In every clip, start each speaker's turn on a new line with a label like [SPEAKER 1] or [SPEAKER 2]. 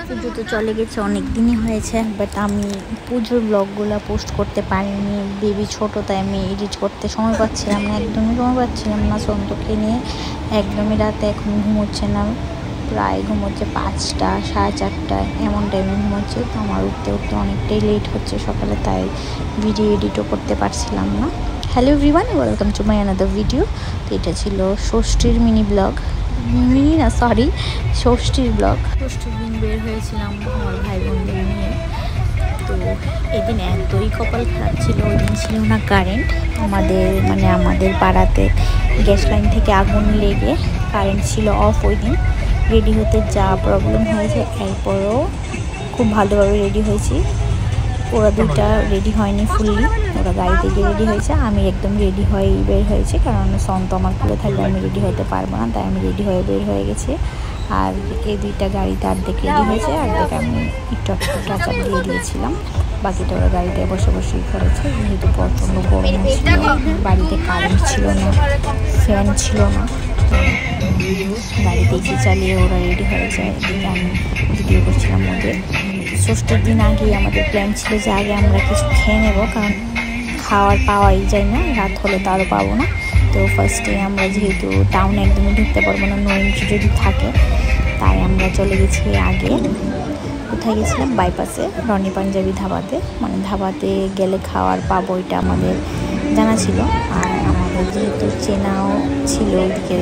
[SPEAKER 1] পুজো তো চলে গেছে, অনেক দিনই হয়েছে, বাট আমি পুজোর ব্লগগুলো পোস্ট করতে পারিনি। বেবি ছোটো, তাই আমি এডিট করতে সময় পাচ্ছিলাম না, একদমই সময় পাচ্ছিলাম না সন্তকে নিয়ে। একদমই রাতে এখন ঘুমোচ্ছে না, প্রায় ঘুমোচ্ছে 5টা 4:30 এমন টাইমে ঘুমোচ্ছে। তো আমার উঠতে উঠতে অনেকটাই লেট হচ্ছে সকালে, তাই ভিডিও এডিটও করতে পারছিলাম না। Hello everyone, welcome to my another video. তো এটা ছিল ষষ্ঠীর মিনি ব্লগ, ষষ্ঠীর ব্লগ। ষষ্ঠীর দিন বের হয়েছিলাম আমার ভাই বোনদের নিয়ে। তো এদিন এতই কপাল খারাপ ছিল, ওই দিন ছিল না কারেন্ট। আমাদের পাড়াতে গ্যাস লাইন থেকে আগুন লেগে কারেন্ট ছিল অফ। ওই দিন রেডি হতে যা প্রবলেম হয়েছে, এরপরও খুব ভালোভাবে রেডি হয়েছি। ওরা দুইটা রেডি হয়নি ফুললি, ওরা গাড়িতে গিয়ে রেডি হয়েছে। আমি একদম রেডি হয়ে বের হয়েছি, কারণ সন্ত আমার কুলে থাকলে আমি রেডি হতে পারবো না, তাই আমি রেডি হয়ে বের হয়ে গেছি। আর এই দুইটা গাড়িতে অর্ধেক রেডি হয়েছে, অর্ধেক আমি একটু টাচআপ দিয়ে দিয়েছিলাম। বাকিটা ওরা গাড়িতে বসে বসেই করেছে, যেহেতু প্রচণ্ড গরম ছিল, বাড়িতে কারেন্ট ছিল না, ফ্যান ছিল না। গাড়িতে এসে চালিয়ে ওরা রেডি হয়ে যায়। এদিকে আমি ভিডিও করছিলাম ওদের। ষষ্ঠীর দিন আগেই আমাদের প্ল্যান ছিল যে আগে আমরা কিছু খেয়ে নেবো, কারণ খাওয়ার পাওয়াই যায় না, রাত হলে তো আরও পাবো না। তো ফার্স্টে আমরা যেহেতু টাউনে একদমই ঢুকতে পারবো না, নো এন্ট্রি যদি থাকে, তাই আমরা চলে গেছি আগে। কোথায় গেছিলাম? বাইপাসে রনি পাঞ্জাবি ধাবাতে। ধাবাতে গেলে খাওয়ার পাবো, এটা আমাদের জানা ছিল। আর আমাদের যেহেতু চেনাও ছিল ওইদিকে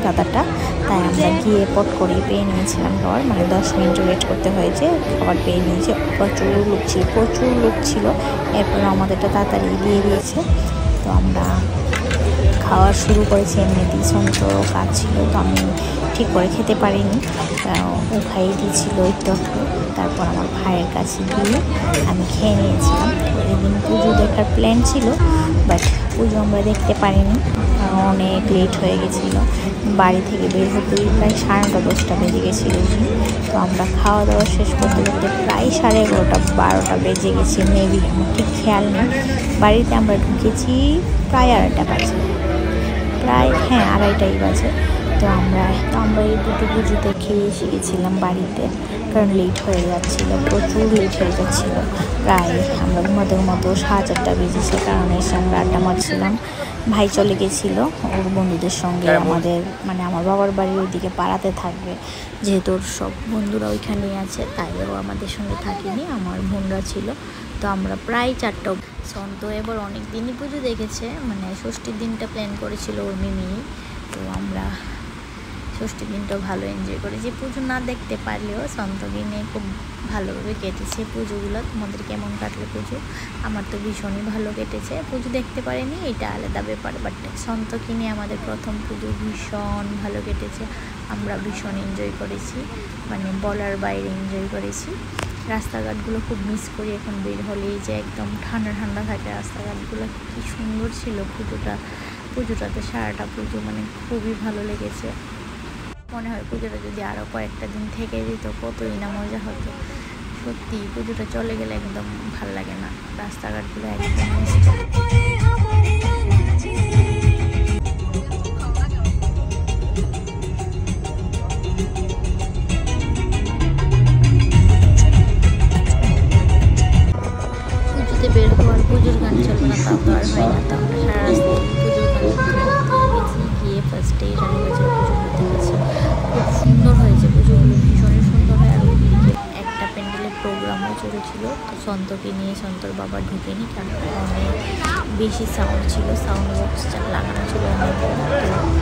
[SPEAKER 1] দাদাটা, তাই আমরা গিয়ে পট করে পেয়ে নিয়েছিলাম খাবার। 10 মিনিট ওয়েট করতে হয়েছে, খাবার পেয়ে নিয়েছে। প্রচুর লোক ছিল। এরপর আমাদেরটা তাড়াতাড়ি দিয়ে দিয়েছে। তো আমরা খাওয়া শুরু করেছি। এমনিতেই সন্ত কাজ ছিল, তো আমি ঠিক করে খেতে পারিনি, ও খাইয়ে দিয়েছিল একটু। তারপর আমার ভাইয়ের কাছে দিয়ে আমি খেয়ে নিয়েছিলাম। তো এদিন পুজো দেখার প্ল্যান ছিল, বাট পুজো আমরা দেখতে পারিনি, অনেক লেট হয়ে গেছিলো। বাড়ি থেকে বের হতেই প্রায় 9:30 10টা বেজে গেছিলো। তো আমরা খাওয়া দাওয়া শেষ করতে করতে প্রায় 11:30 12টা বেজে গেছে মেবি, আমার ঠিক খেয়াল নেই। বাড়িতে আমরা ঢুকেছি প্রায় 2:30 বাজে, প্রায় 2:30 বাজে। তো আমরা এই দুটো পুজো দেখে এসে গেছিলাম বাড়িতে, কারণ লেট হয়ে যাচ্ছিলো, প্রচুর লেট হয়ে যাচ্ছিলো। প্রায় আমরা ঘুমাতে 4:30 বেজেছে, কারণ এসে আমরা আড্ডা মারছিলাম। ভাই চলে গেছিলো ওর বন্ধুদের সঙ্গে, আমার বাবার বাড়ির ওইদিকে পাড়াতে থাকবে, যেহেতু ওর সব বন্ধুরা ওইখানেই আছে, তাই ও আমাদের সঙ্গে থাকেনি, আমার বোনরা ছিল। তো আমরা প্রায় 4টা। সন্ত এবার অনেক দিনই পুজো দেখেছে, ষষ্ঠীর দিনটা প্ল্যান করেছিল ওর মিমি। তো আমরা ষষ্ঠীর দিনটা ভালো এনজয় করেছি, পুজো না দেখতে পারলেও সন্তকে নিয়ে খুব ভালোভাবে কেটেছে পুজোগুলো। তোমাদের কেমন কাটলো পুজো? আমার তো ভীষণই ভালো কেটেছে। পুজো দেখতে পারিনি, এটা আলাদা ব্যাপার, বাট সন্তকে নিয়ে আমাদের প্রথম পুজো ভীষণ ভালো কেটেছে। আমরা ভীষণ এনজয় করেছি, বলার বাইরে এনজয় করেছি। রাস্তাঘাটগুলো খুব মিস করি এখন বের হলেই, যে একদম ঠান্ডা ঠান্ডা থাকে রাস্তাঘাটগুলো। কী সুন্দর ছিল পুজোটাতে সারাটা পুজো খুবই ভালো লেগেছে। মনে হয় পুজোটা যদি আরও কয়েকটা দিন থেকে দিত, কতই না মজা হতো। সত্যি পুজোটা চলে গেলে একদম ভাল লাগে না, রাস্তাঘাটগুলো একদম মিস করে। পুজোতে বের হওয়ার পুজোর গান চলবে না, তাও তো আর হয় না। তো আমরা সারা রাস্তায় পুজোর গান গেছি, গিয়ে ফার্স্টেই রানীবাজার পুজো করতে গেছি। খুব সুন্দর হয়েছে পুজোগুলো, ভীষণই সুন্দর হয়। আর ওইদিকে একটা প্যান্ডেলের প্রোগ্রামও চলেছিল, তো সন্তকে নিয়ে সন্তর বাবা ঢুকেনি, কারণ অনেক বেশি সাউন্ড ছিল, সাউন্ড বক্স লাগানো ছিল অনেক, তো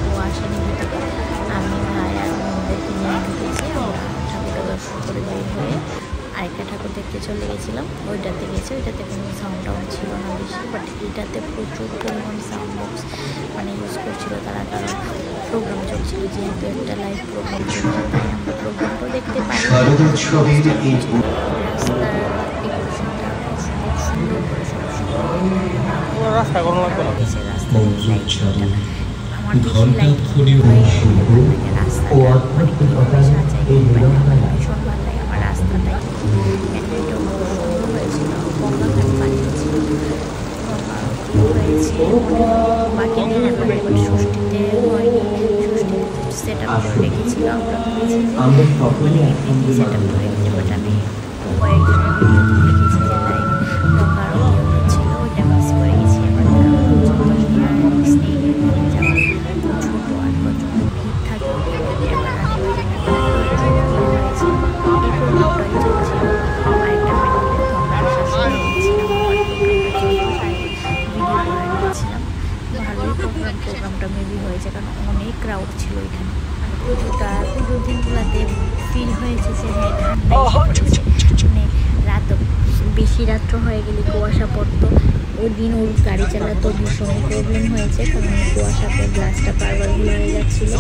[SPEAKER 1] ও আসেনি ভিতরে। আমি ভাই আর বোনদেরকে নিয়ে ঢুকেছি। আমরা ঠাকুরটা দর্শন করে বের হয়ে আরেকটা ঠাকুর দেখতে চলে গেছিলাম। ওইটাতে কোনো সাউন্ড ছিল না বেশি, বাট এটাতে প্রচুর পরিমাণ সাউন্ড বক্স ইউজ করছিল তারা, কারণ প্রোগ্রাম চলছিল, যেহেতু একটা লাইভ প্রোগ্রাম ছিল, তাই আমরা প্রোগ্রামটাও দেখতে পাই। রাস্তার ডেকোরেশনটা খুব সুন্দর করে রাস্তা আমার বেশি লাইট রাস্তাটা সাজাই, ভীষণ ভালো লাগে আমার রাস্তাটাই। প্যান্ডেলটাও খুব সুন্দর হয়েছিল, গঙ্গাঘাট বানিয়েছিল, হয়েছে বাকি দিনের ষষ্ঠীতে হয়নি, ষষ্ঠীতে সেট আপ করে রেখেছিল। আমরা ভেবেছি সেট আপ করে গেছে, বাট আমি কয়েকজনের ভিডিওতে দেখেছি যে লাইভ রঙ্গারঙ্গি হচ্ছিল, ওইটা মিস করে গেছি। আবার ছোটো আর প্রচণ্ড ভিড় থাকে এবার আমি ওই জন্য হয়েছে এই প্রোগ্রামটাই চলছিল। আরেকটা প্যান্ডেলে তো আমরা আসার সময় গিয়েছিলাম, ভিডিও করে নিয়েছিলাম। ভালোই প্রোগ্রামটা মেবি হয়েছে, কারণ অনেক ক্রাউড ছিল এখানে। পুজোর দিনগুলোতে ফিল হয়েছে যে হ্যাঁ ঠান্ডা, মানে রাত বেশি রাত্র হয়ে গেলে কুয়াশা পড়তো। ওই দিন ওর গাড়ি চালাতো ভীষণই প্রবলেম হয়েছে, কারণ কুয়াশাতে গ্লাসটা বারবার হয়ে যাচ্ছিলো।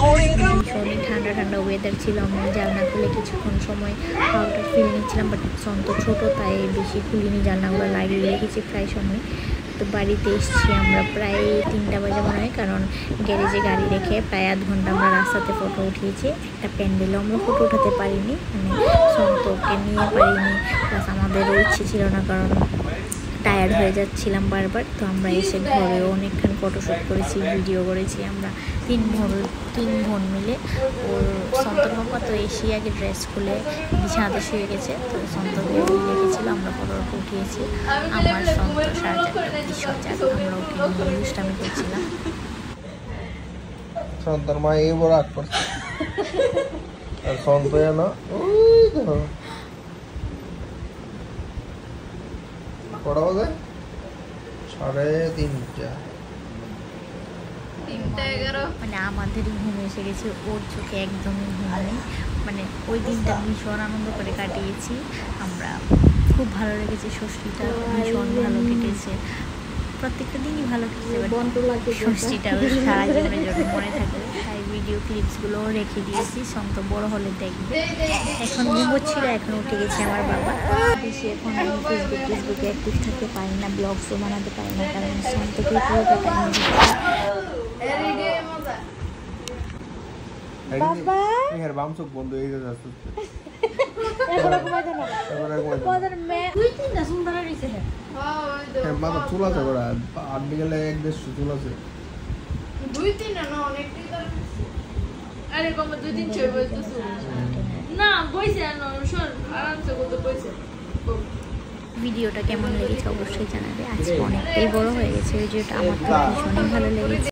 [SPEAKER 1] ভীষণই ঠান্ডা ঠান্ডা ওয়েদার ছিল। আমি জানলা খুলে কিছুক্ষণ সময় হাওয়াটা ফিল নিচ্ছিলাম, বাট সন্ত ছোটো তাই বেশি খুলিনি, জানলাগুলো লাগিয়ে রেখেছি প্রায় সময়। তো বাড়িতে এসেছি আমরা প্রায় 3টা বাজে মনে হয়, কারণ গ্যারেজে গাড়ি রেখে প্রায় আধ ঘন্টা আমরা রাস্তাতে ফটো উঠিয়েছি। একটা প্যান্ডেলও আমরা ফটো উঠাতে পারিনি, মানে সন্তকে নিয়ে পারিনি, প্লাস আমাদেরও ইচ্ছে ছিল না, কারণ টায়ার্ড হয়ে যাচ্ছিলাম বারবার। তো আমরা এসে ঘরেও অনেকক্ষণ ফটোশ্যুট করেছি, ভিডিও করেছি। আমরা তিন বোন মিলে। ওর সন্তর বাবা তো এসে আগে ড্রেস খুলে বিছানাতে শুয়ে গেছে, তো সন্তকে রেখেছিল, আমরা ফটো উঠিয়েছি। আমার সন্তর 4:30 আমরা ওকে নিয়ে দুষ্টামি করছিলাম।
[SPEAKER 2] সন্তর মা এই বড় আগ করছে আর সন্ত না কটা বাজে? 3:30।
[SPEAKER 1] মানে আমাদেরই ঘুম এসে গেছে, ওর চোখে একদমই ঘুম নেই। মানে ওই দিনটা ভীষণ আনন্দ করে কাটিয়েছি আমরা, খুব ভালো লেগেছে। ষষ্ঠীটা ভীষণ ভালো কেটেছে, প্রত্যেকটা দিনই ভালো কেটেছে, ষষ্ঠীটাও সারা জীবনের জন্য মনে থাকে। তাই ভিডিও ক্লিপসগুলোও রেখে দিয়েছি, সন্ত বড় হলে দেখবে। এখন ঘুমোচ্ছিল, এখন উঠে গেছে আমার বাবা। বেশি এখন আমি ফেসবুকে অ্যাক্টিভ থাকতে পারি না, ব্লগসও বানাতে পারি না, কারণ সন্তকে পুরোটা টাইম
[SPEAKER 2] বন্ধ হয়ে যাচ্ছে। চুল আছে ওরা 8 বিকেলে 1-1.5 চুল আছে।
[SPEAKER 3] 2-3 না অনেক আরে কম 2-3 ছয় বলতেছ না বইছে না শোন আরামসে কত বইছে।
[SPEAKER 1] ভিডিওটা কেমন লেগেছে অবশ্যই জানাবে। আজকে অনেকটাই বড় হয়ে গেছে ভিডিওটা, আমার তো ভীষণই ভালো লেগেছে।